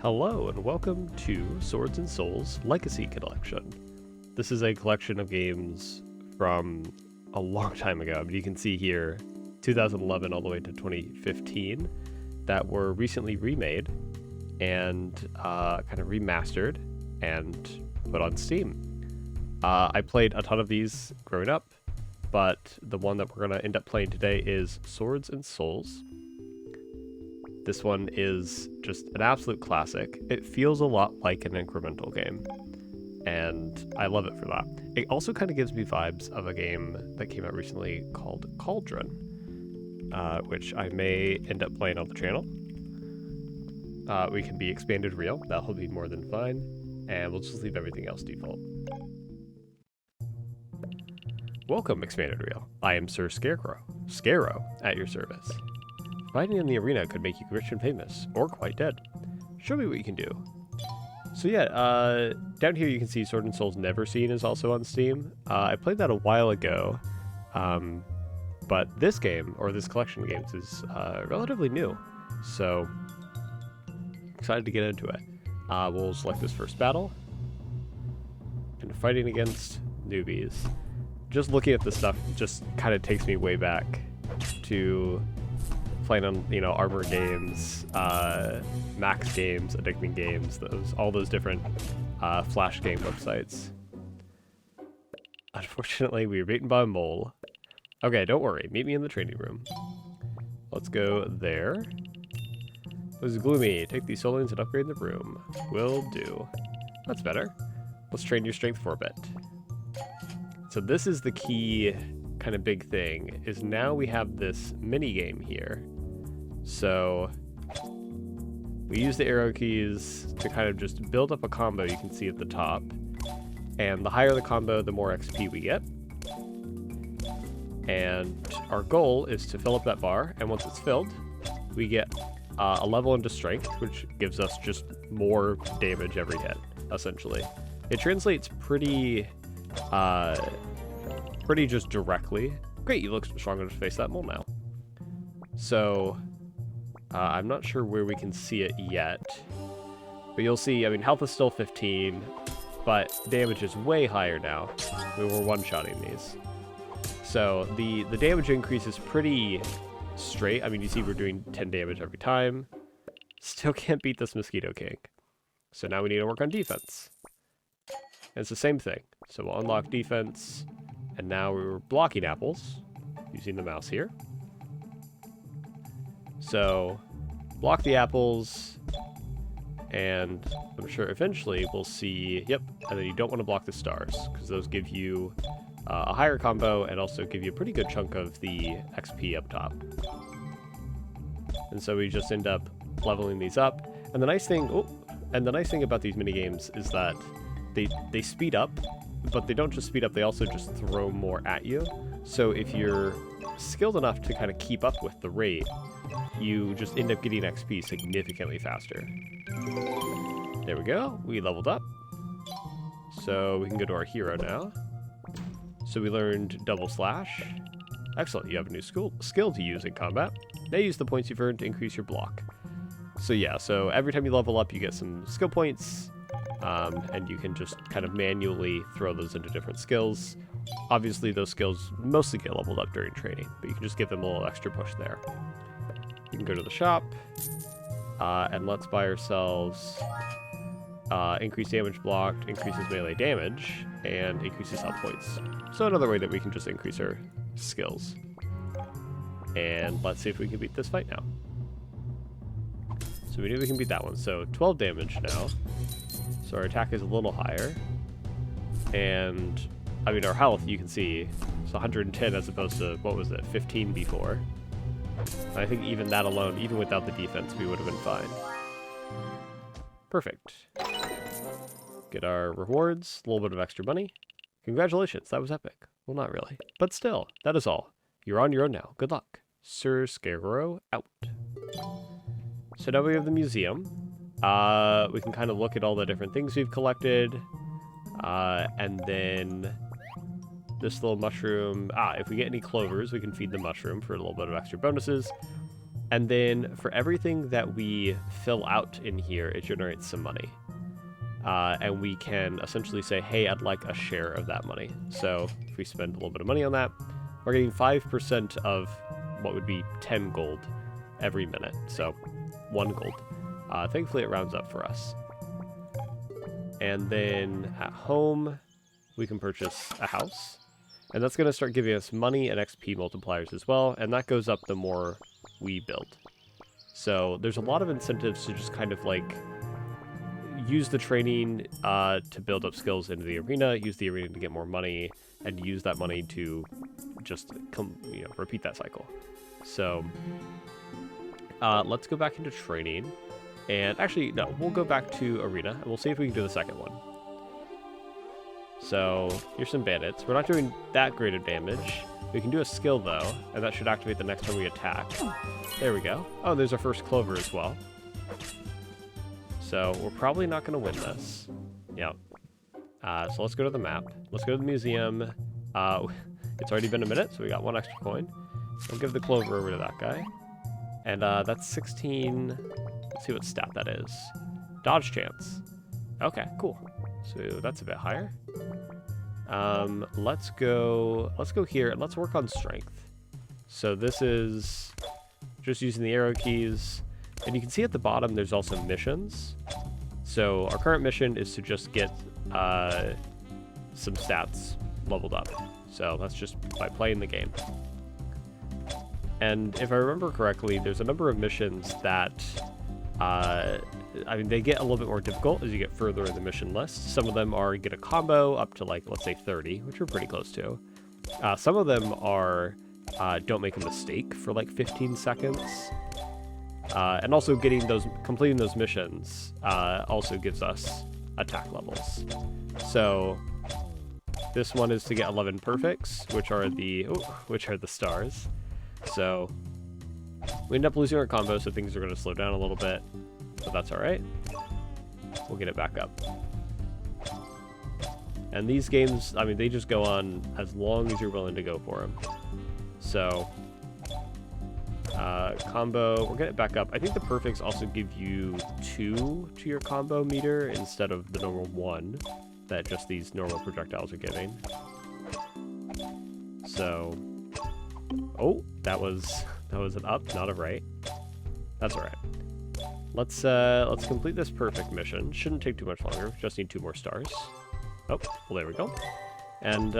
Hello and welcome to Swords and Souls Legacy Collection. This is a collection of games from a long time ago. I mean, you can see here 2011 all the way to 2015 that were recently remade and kind of remastered and put on Steam. I played a ton of these growing up, but the one that we're going to end up playing today is Swords and Souls. This one is just an absolute classic. It feels a lot like an incremental game, and I love it for that. It also kind of gives me vibes of a game that came out recently called Cauldron, which I may end up playing on the channel. We can be expanded real, that'll be more than fine, and we'll just leave everything else default. Welcome, Expanded Real. I am Sir Scarrow at your service. Fighting in the arena could make you rich and famous, or quite dead. Show me what you can do. So yeah, down here you can see Sword and Souls Never Seen is also on Steam. I played that a while ago, but this game, or this collection of games, is relatively new. So, excited to get into it. We'll select this first battle. And fighting against newbies. Just looking at this stuff just kind of takes me way back to playing on, Armor games, Max games, Addicting games, all those different Flash game websites. Unfortunately, we were beaten by a mole. Okay, don't worry. Meet me in the training room. Let's go there. It was gloomy. Take these solings and upgrade the room. Will do. That's better. Let's train your strength for a bit. So this is the key kind of big thing, is now we have this mini game here. So we use the arrow keys to kind of just build up a combo you can see at the top. And the higher the combo, the more XP we get. And our goal is to fill up that bar, and once it's filled, we get a level into strength, which gives us just more damage every hit, essentially. It translates pretty just directly. Great, you look strong enough to face that mole now. So, I'm not sure where we can see it yet, but you'll see, I mean, health is still 15, but damage is way higher now. We were one-shotting these. So, the damage increase is pretty straight. I mean, you see we're doing 10 damage every time. Still can't beat this Mosquito King. So now we need to work on defense. And it's the same thing. So we'll unlock defense, and now we're blocking apples, using the mouse here. So, block the apples, and I'm sure eventually we'll see, yep, and then you don't want to block the stars, because those give you a higher combo, and also give you a pretty good chunk of the XP up top. And so we just end up leveling these up, and the nice thing, about these minigames is that they speed up, but they don't just speed up, they also just throw more at you. So if you're skilled enough to kind of keep up with the rate, you just end up getting XP significantly faster. There we go, we leveled up. So we can go to our hero now. So we learned double slash. Excellent, you have a new skill to use in combat. Now use the points you've earned to increase your block. So yeah, so every time you level up you get some skill points, and you can just kind of manually throw those into different skills. Obviously those skills mostly get leveled up during training, but you can just give them a little extra push there. You can go to the shop, and let's buy ourselves increased damage blocked, increases melee damage, and increases health points. So another way that we can just increase our skills. And let's see if we can beat this fight now. So we knew we can beat that one. So 12 damage now. So our attack is a little higher. And, I mean, our health, you can see, it's 110 as opposed to, what was it, 15 before. And I think even that alone, even without the defense, we would have been fine. Perfect. Get our rewards, a little bit of extra money. Congratulations, that was epic. Well, not really. But still, that is all. You're on your own now. Good luck. Sir Scarrow out. So now we have the museum. We can kind of look at all the different things we've collected. And then this little mushroom. If we get any clovers, we can feed the mushroom for a little bit of extra bonuses. And then for everything that we fill out in here, it generates some money. And we can essentially say, hey, I'd like a share of that money. So if we spend a little bit of money on that, we're getting 5% of what would be 10 gold every minute. So 1 gold. Thankfully, it rounds up for us. And then at home, we can purchase a house. And that's going to start giving us money and XP multipliers as well. And that goes up the more we build. So there's a lot of incentives to just kind of like use the training to build up skills into the arena, use the arena to get more money, and use that money to just repeat that cycle. So let's go back into training. And actually, no, we'll go back to arena, and we'll see if we can do the second one. So here's some bandits. We're not doing that great of damage. We can do a skill, though, and that should activate the next time we attack. There we go. Oh, there's our first clover as well. So we're probably not going to win this. Yep. So let's go to the map. Let's go to the museum. It's already been a minute, so we got 1 extra coin. We'll give the clover over to that guy. And that's 16... Let's see what stat that is. Dodge chance. Okay, cool. So that's a bit higher. Let's go here and let's work on strength. So this is just using the arrow keys. And you can see at the bottom there's also missions. So our current mission is to just get some stats leveled up. So that's just by playing the game. And if I remember correctly, there's a number of missions that they get a little bit more difficult as you get further in the mission list. Some of them are get a combo up to, like, let's say 30, which we're pretty close to. Some of them are don't make a mistake for like 15 seconds. And also completing those missions also gives us attack levels. So this one is to get 11 perfects, which are the stars. So we end up losing our combo, so things are going to slow down a little bit, but that's all right. We'll get it back up. And these games, they just go on as long as you're willing to go for them. So combo, we'll get it back up. I think the perfects also give you 2 to your combo meter instead of the normal 1 that just these normal projectiles are giving. So, oh, that was an up, not a right. That's all right. Let's complete this perfect mission. Shouldn't take too much longer. Just need 2 more stars. Oh, well, there we go. And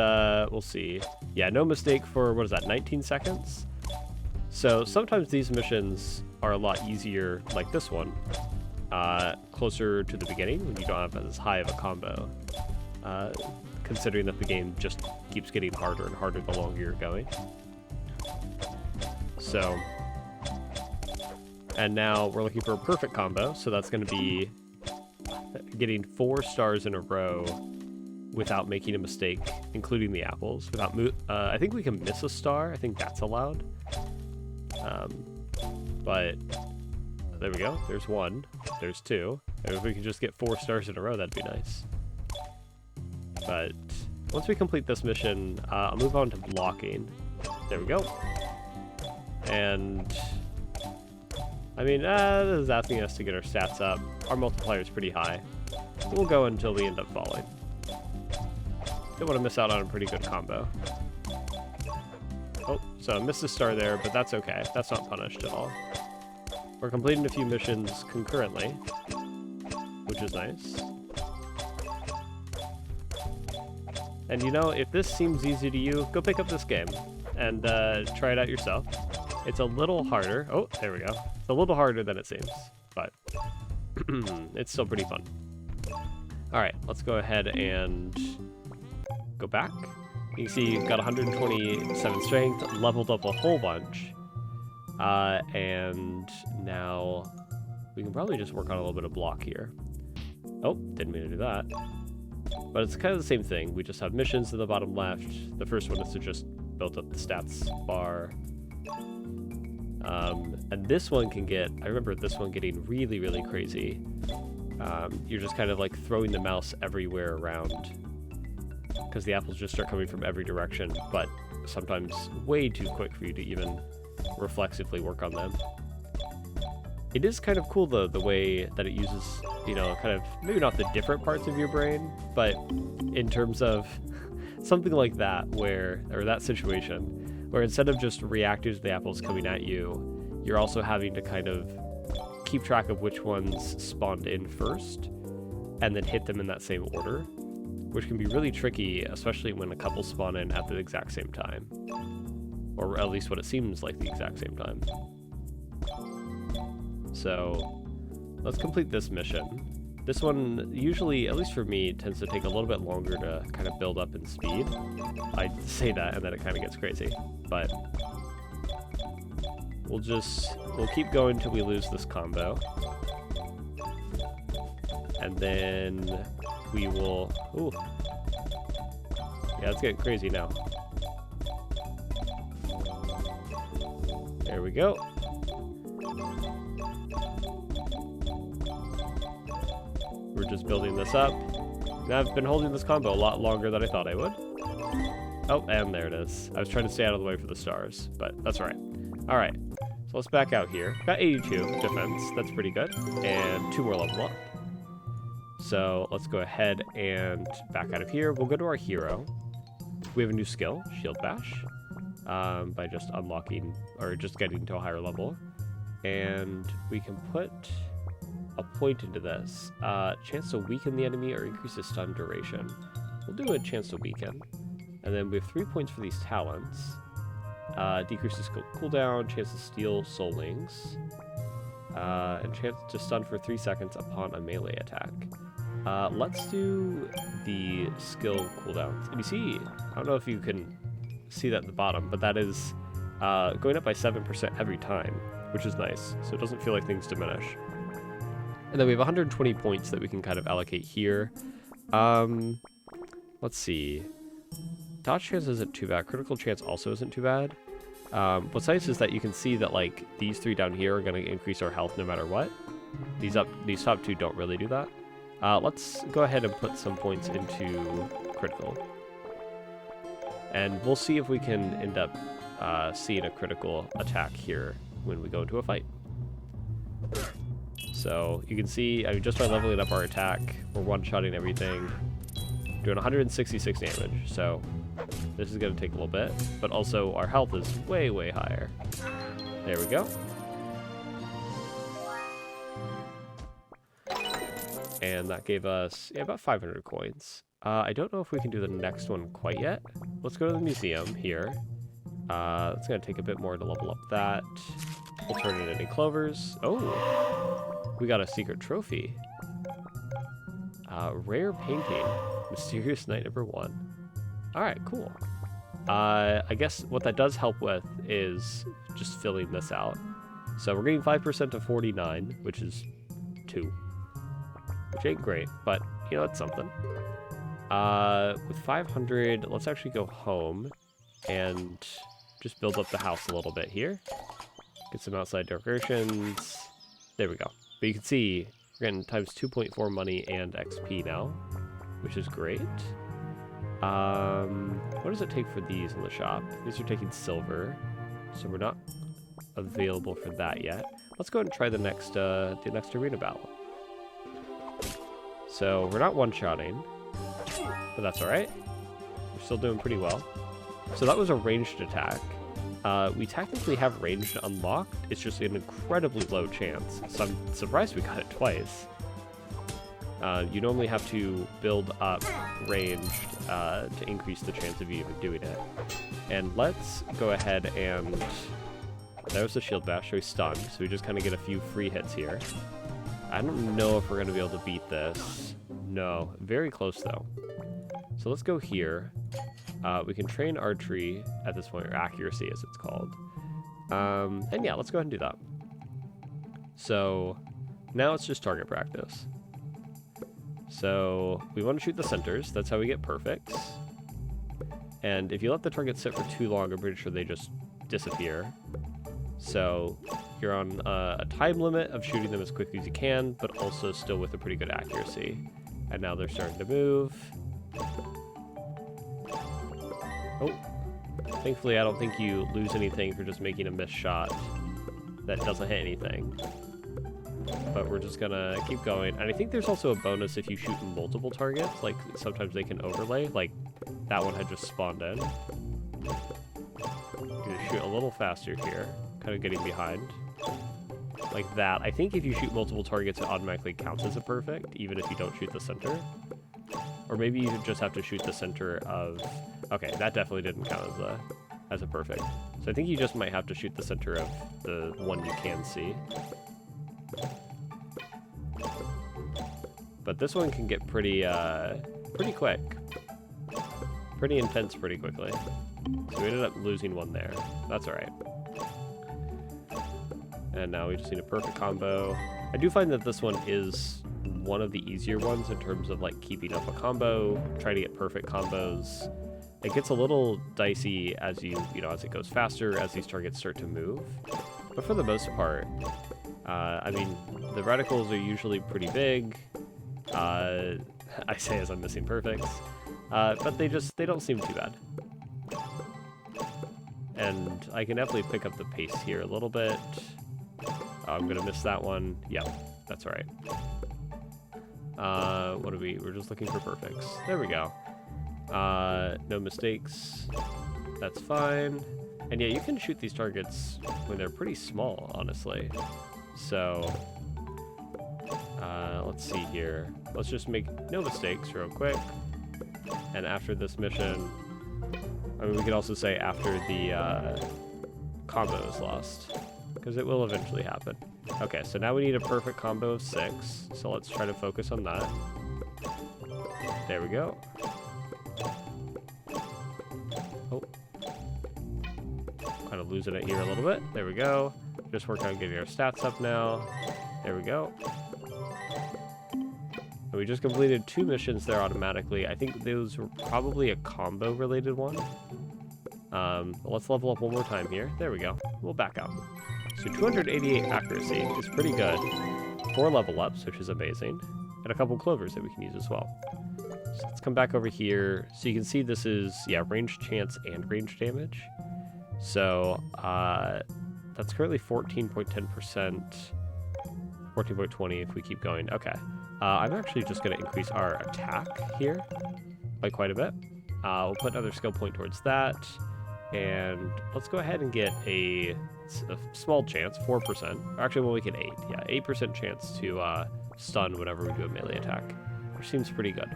we'll see. Yeah, no mistake for, 19 seconds? So sometimes these missions are a lot easier, like this one, closer to the beginning when you don't have as high of a combo, considering that the game just keeps getting harder and harder the longer you're going. So, and now we're looking for a perfect combo, so that's going to be getting 4 stars in a row without making a mistake, including the apples. I think we can miss a star. I think that's allowed. But there we go. There's 1. There's 2. And if we can just get 4 stars in a row, that'd be nice. But once we complete this mission, I'll move on to blocking. There we go. And this is asking us to get our stats up. Our multiplier is pretty high. We'll go until we end up falling. Don't want to miss out on a pretty good combo. Oh, so I missed a star there, but that's okay. That's not punished at all. We're completing a few missions concurrently, which is nice. And if this seems easy to you, go pick up this game and try it out yourself. It's a little harder. Oh, there we go. It's a little harder than it seems, but it's still pretty fun. All right, let's go ahead and go back. You can see you've got 127 strength, leveled up a whole bunch. And now we can probably just work on a little bit of block here. Oh, didn't mean to do that. But it's kind of the same thing. We just have missions in the bottom left. The first one is to just build up the stats bar. And this one can get, I remember this one getting really, really crazy. You're just kind of like throwing the mouse everywhere around, because the apples just start coming from every direction, but sometimes way too quick for you to even reflexively work on them. It is kind of cool, though, the way that it uses, you know, kind of, maybe not the different parts of your brain, but in terms of something like that, where, or that situation, where instead of just reacting to the apples coming at you, you're also having to kind of keep track of which ones spawned in first, and then hit them in that same order, which can be really tricky, especially when a couple spawn in at the exact same time. Or at least what it seems like the exact same time. So, let's complete this mission. This one, usually, at least for me, tends to take a little bit longer to kind of build up in speed. I say that and then it kind of gets crazy, but we'll keep going until we lose this combo. And then we will, ooh. Yeah, it's getting crazy now. There we go. We're just building this up. Now I've been holding this combo a lot longer than I thought I would. Oh, and there it is. I was trying to stay out of the way for the stars, but that's all right. All right, so let's back out here. Got 82 defense, that's pretty good. And 2 more level up. So let's go ahead and back out of here. We'll go to our hero. We have a new skill, Shield Bash, by just unlocking, or just getting to a higher level. And we can put a point into this. Chance to weaken the enemy or increase the stun duration. We'll do a chance to weaken. And then we have 3 points for these talents. Decreases skill cooldown, chance to steal soul links, and chance to stun for 3 seconds upon a melee attack. Let's do the skill cooldowns. And you see, I don't know if you can see that at the bottom, but that is going up by 7% every time, which is nice. So it doesn't feel like things diminish. And then we have 120 points that we can kind of allocate here. Let's see. Dodge chance isn't too bad. Critical chance also isn't too bad. What's nice is that you can see that like these 3 down here are going to increase our health no matter what. These top 2 don't really do that. Let's go ahead and put some points into critical. And we'll see if we can end up seeing a critical attack here when we go into a fight. So you can see, I mean, just by leveling up our attack, we're one-shotting everything, doing 166 damage. So this is going to take a little bit, but also our health is way, way higher. There we go. And that gave us, yeah, about 500 coins. I don't know if we can do the next one quite yet. Let's go to the museum here. It's going to take a bit more to level up that. We'll turn it into clovers. Oh, we got a secret trophy. Rare painting. Mysterious Night number 1. Alright, cool. I guess what that does help with is just filling this out. So we're getting 5% to 49, which is 2. Which ain't great, but, you know, it's something. With 500, let's actually go home and just build up the house a little bit here. Get some outside decorations. There we go. But you can see we're getting times 2.4 money and XP now, which is great. What does it take for these in the shop? These are taking silver, so we're not available for that yet. Let's go ahead and try the next arena battle. So we're not one-shotting, but that's alright. We're still doing pretty well. So that was a ranged attack. We technically have ranged unlocked, it's just an incredibly low chance, so I'm surprised we got it twice. You normally have to build up ranged to increase the chance of you even doing it. And let's go ahead and... That was the shield bash, so he's stunned, so we just kind of get a few free hits here. I don't know if we're going to be able to beat this. No, very close though. So let's go here. We can train archery at this point, or accuracy as it's called. And yeah, let's go ahead and do that. So now it's just target practice. So we want to shoot the centers. That's how we get perfects. And if you let the target sit for too long, I'm pretty sure they just disappear. So you're on a time limit of shooting them as quickly as you can, but also still with a pretty good accuracy. And now they're starting to move. Oh, thankfully I don't think you lose anything for just making a missed shot that doesn't hit anything. but we're just gonna keep going. And I think there's also a bonus if you shoot multiple targets, like sometimes they can overlay, like that one had just spawned in. You're gonna shoot a little faster here, kind of getting behind. Like that. I think if you shoot multiple targets, it automatically counts as a perfect, even if you don't shoot the center. Or maybe you just have to shoot the center of... Okay, that definitely didn't count as a perfect. So I think you just might have to shoot the center of the one you can see. But this one can get pretty quick. Pretty intense pretty quickly. So we ended up losing one there. That's alright. And now we just need a perfect combo. I do find that this one is one of the easier ones in terms of like keeping up a combo, trying to get perfect combos. It gets a little dicey as as it goes faster, as these targets start to move. But for the most part, I mean, the reticles are usually pretty big. I say as I'm missing perfects. But they don't seem too bad. And I can definitely pick up the pace here a little bit. I'm gonna miss that one. Yep, that's all right. What are we? We're just looking for perfects. There we go. No mistakes. That's fine. And yeah, you can shoot these targets when they're pretty small, honestly. So, let's see here. Let's just make no mistakes real quick. And after this mission, I mean, we could also say after the combo is lost, because it will eventually happen. Okay, so now we need a perfect combo of 6, so let's try to focus on that. There we go. Oh. Kind of losing it here a little bit. There we go. Just work on getting our stats up now. There we go. And we just completed 2 missions there automatically. I think those were probably a combo-related one. But let's level up one more time here. There we go. We'll back out. So 288 accuracy is pretty good. 4 level ups, which is amazing. And a couple clovers that we can use as well. So let's come back over here. So you can see this is, yeah, range chance and range damage. So that's currently 14.10%. 14.20 if we keep going. Okay. I'm actually just going to increase our attack here by quite a bit. We'll put another skill point towards that. And let's go ahead and get a small chance, 4%. Actually, we'll make it 8. Yeah, 8% chance to stun whenever we do a melee attack, which seems pretty good.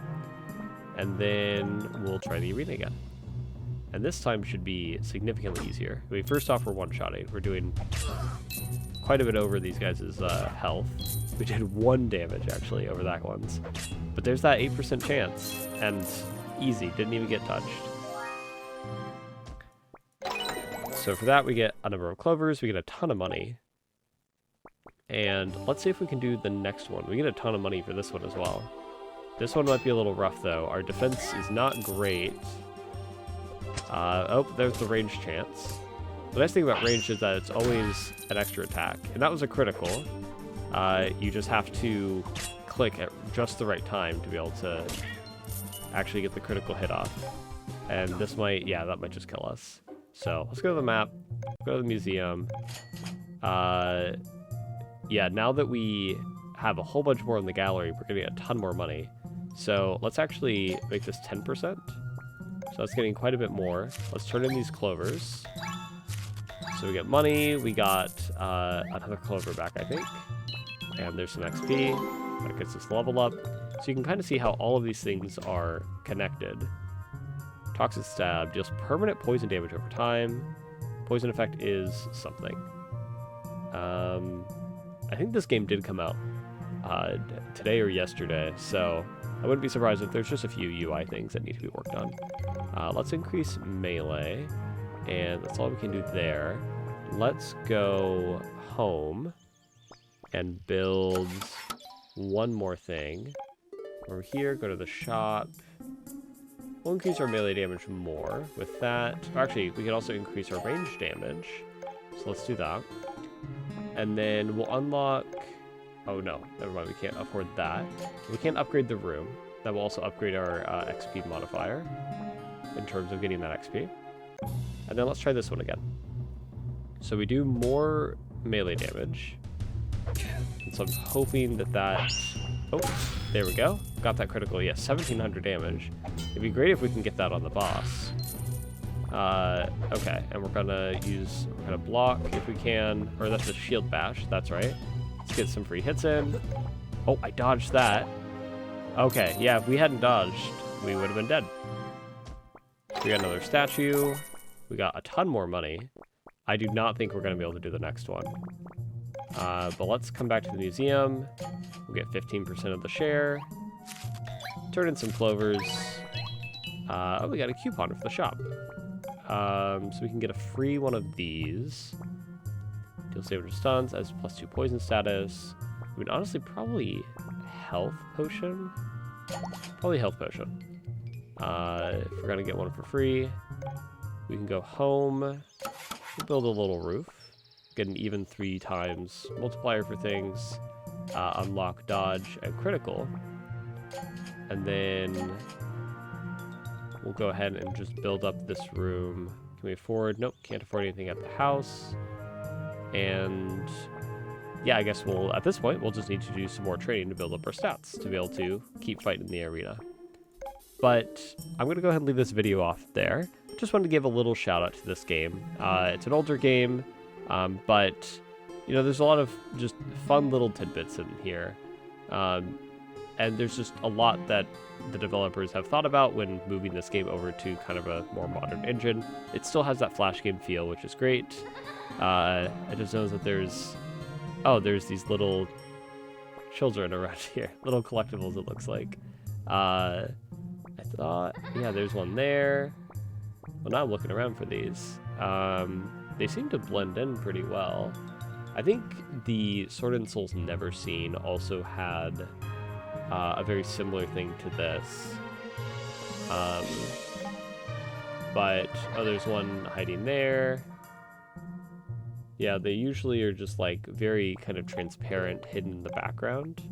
And then we'll try the arena again. And this time should be significantly easier. I mean, first off, we're one-shotting. We're doing quite a bit over these guys' health. We did 1 damage, actually, over that one's. But there's that 8% chance, and easy. Didn't even get touched. So for that, we get a number of clovers, we get a ton of money. And let's see if we can do the next one. We get a ton of money for this one as well. This one might be a little rough, though. Our defense is not great. Oh, there's the range chance. The nice thing about range is that it's always an extra attack. And that was a critical. You just have to click at just the right time to be able to actually get the critical hit off. And this might, yeah, that might just kill us. So let's go to the map, go to the museum. Yeah, now that we have a whole bunch more in the gallery, we're going to get a ton more money. So let's actually make this 10%. So that's getting quite a bit more. Let's turn in these clovers. So we get money, we got another clover back, I think. And there's some XP. That gets us level up. So you can kind of see how all of these things are connected. Toxic Stab deals permanent poison damage over time. Poison effect is something. I think this game did come out today or yesterday, so I wouldn't be surprised if there's just a few UI things that need to be worked on. Let's increase melee, and that's all we can do there. Let's go home and build one more thing. Over here, go to the shop. We'll increase our melee damage more with that. Actually, we can also increase our range damage. So let's do that. And then we'll unlock... Oh no, never mind, we can't afford that. We can't upgrade the room. That will also upgrade our XP modifier in terms of getting that XP. And then let's try this one again. So we do more melee damage. And so I'm hoping that... Oh, there we go. Got that critical. Yeah, 1700 damage. It'd be great if we can get that on the boss. Okay, and we're gonna block if we can. Or that's a shield bash, that's right. Let's get some free hits in. Oh, I dodged that. Okay, yeah, if we hadn't dodged, we would have been dead. We got another statue. We got a ton more money. I do not think we're going to be able to do the next one. But let's come back to the museum. We'll get 15% of the share. Turn in some clovers. Oh, we got a coupon for the shop. So we can get a free one of these. Deal save stuns as +2 poison status. We would honestly probably health potion. Probably health potion. If we're going to get one for free, we can go home. We'll build a little roof. Get an even 3 times multiplier for things. Unlock dodge and critical. And then we'll go ahead and just build up this room. Can we afford? Nope, can't afford anything at the house. And yeah, I guess at this point, we'll just need to do some more training to build up our stats to be able to keep fighting in the arena. But I'm going to go ahead and leave this video off there. Just wanted to give a little shout out to this game. It's an older game, but you know, there's a lot of just fun little tidbits in here. And there's just a lot that the developers have thought about when moving this game over to kind of a more modern engine. It still has that Flash game feel, which is great. I just noticed that there's these little children around here. Little collectibles, it looks like. I thought, yeah, there's one there. Well, now I'm looking around for these. They seem to blend in pretty well. I think the Sword and Souls Never Seen also had a very similar thing to this. But, oh, there's one hiding there. Yeah, they usually are just like very kind of transparent, hidden in the background.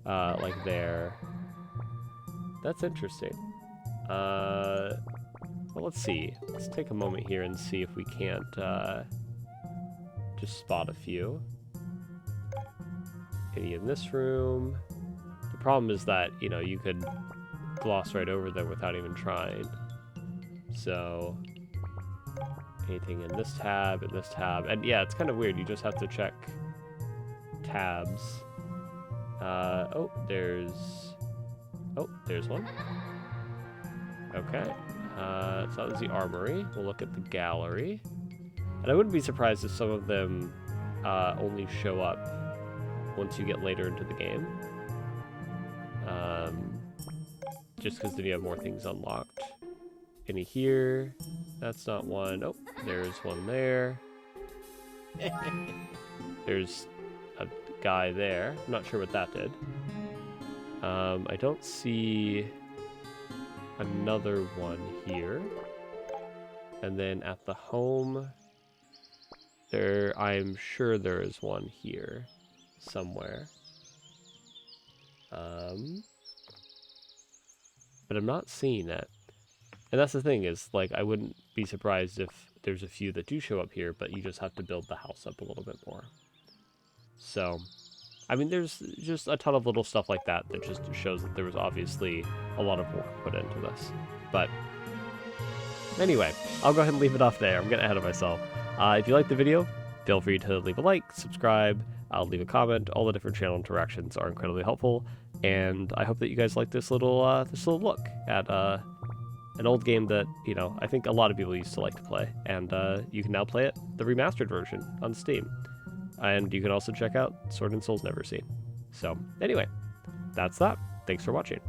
Like there. That's interesting. Well, let's see. Let's take a moment here and see if we can't just spot a few. Any in this room? The problem is that, you know, you could gloss right over them without even trying. So, anything in this tab, and yeah, it's kind of weird. You just have to check tabs. Oh, there's one. Okay. So that was the armory. We'll look at the gallery. And I wouldn't be surprised if some of them only show up once you get later into the game. Just because then you have more things unlocked. Any here? That's not one. Oh, there's one there. There's a guy there. I'm not sure what that did. I don't see another one here. And then at the home, I'm sure there is one here somewhere. But I'm not seeing it. And that's the thing is, like, I wouldn't be surprised if there's a few that do show up here, but you just have to build the house up a little bit more. So, I mean, there's just a ton of little stuff like that that just shows that there was obviously a lot of work put into this. But anyway, I'll go ahead and leave it off there. I'm getting ahead of myself. If you liked the video, feel free to leave a like, subscribe, leave a comment. All the different channel interactions are incredibly helpful. And I hope that you guys like this little look at an old game that, you know, I think a lot of people used to like to play. And you can now play it, the remastered version, on Steam. And you can also check out Sword and Souls Never Seen. So, anyway, that's that. Thanks for watching.